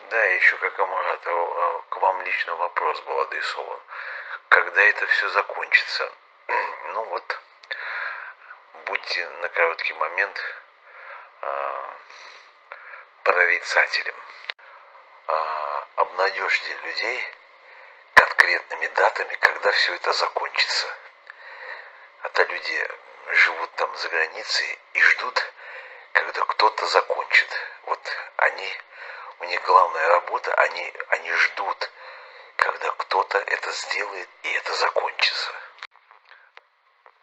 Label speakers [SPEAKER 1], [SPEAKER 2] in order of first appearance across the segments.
[SPEAKER 1] Да, еще как Амарат, к вам лично вопрос был адресован. Когда это все закончится? Ну вот, будьте на короткий момент а, прорицателем. Обнадежьте людей конкретными датами, когда все это закончится. А то люди живут там за границей и ждут, когда кто-то закончит. Вот у них главная работа, они ждут, когда кто-то это сделает и это закончится.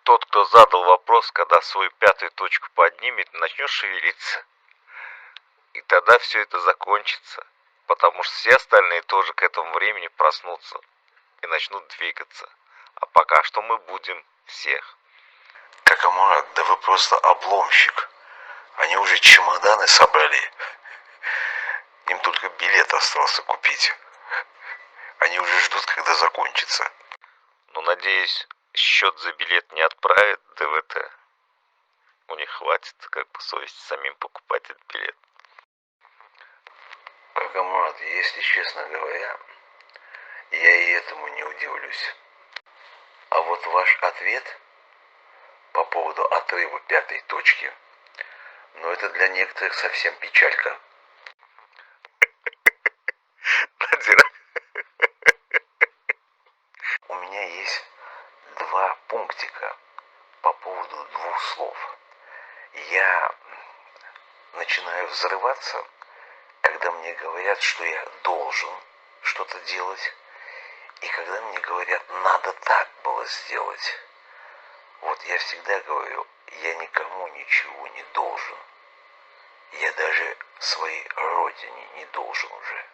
[SPEAKER 2] Тот, кто задал вопрос, когда свою пятую точку поднимет, начнет шевелиться. И тогда все это закончится, потому что все остальные тоже к этому времени проснутся и начнут двигаться. А пока что мы будем всех.
[SPEAKER 1] Как Амурат, да вы просто обломщик. Они уже чемоданы собрали. Им только билет остался купить. Они уже ждут, когда закончится.
[SPEAKER 2] Но, надеюсь, счет за билет не отправят ДВТ. У них хватит как бы совести самим покупать этот билет.
[SPEAKER 1] Как Амурат, если честно говоря, я и этому не удивлюсь. А вот ваш ответ по поводу отрыва пятой точки, ну это для некоторых совсем печалька.
[SPEAKER 2] Надира.
[SPEAKER 1] У меня есть два пунктика по поводу двух слов. Я начинаю взрываться, когда мне говорят, что я должен что-то делать, и когда мне говорят, надо так было сделать. Вот я всегда говорю, я никому ничего не должен. Я даже своей родине не должен уже.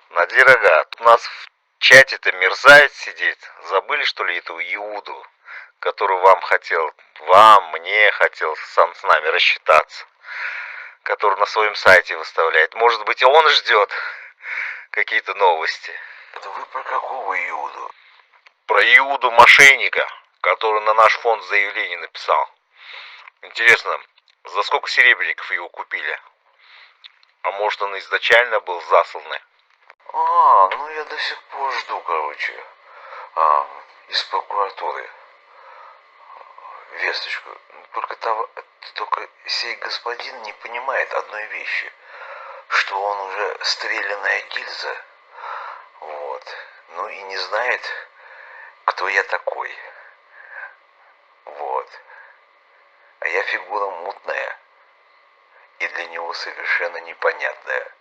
[SPEAKER 2] Надира, у нас в чате-то мерзавец сидит. Забыли, что ли, эту Иуду, который мне хотел сам с нами рассчитаться, который на своем сайте выставляет. Может быть, и он ждет какие-то новости.
[SPEAKER 1] Это вы про какого Иуду?
[SPEAKER 2] Про Иуду мошенника, который на наш фонд заявление написал. Интересно, за сколько серебряников его купили? А может, он изначально был засланный?
[SPEAKER 1] Ну я до сих пор жду, короче, из прокуратуры весточку. Только сей господин не понимает одной вещи, что он уже стрелянная гильза, вот, ну и не знает, кто я такой, вот. А я фигура мутная и для него совершенно непонятная.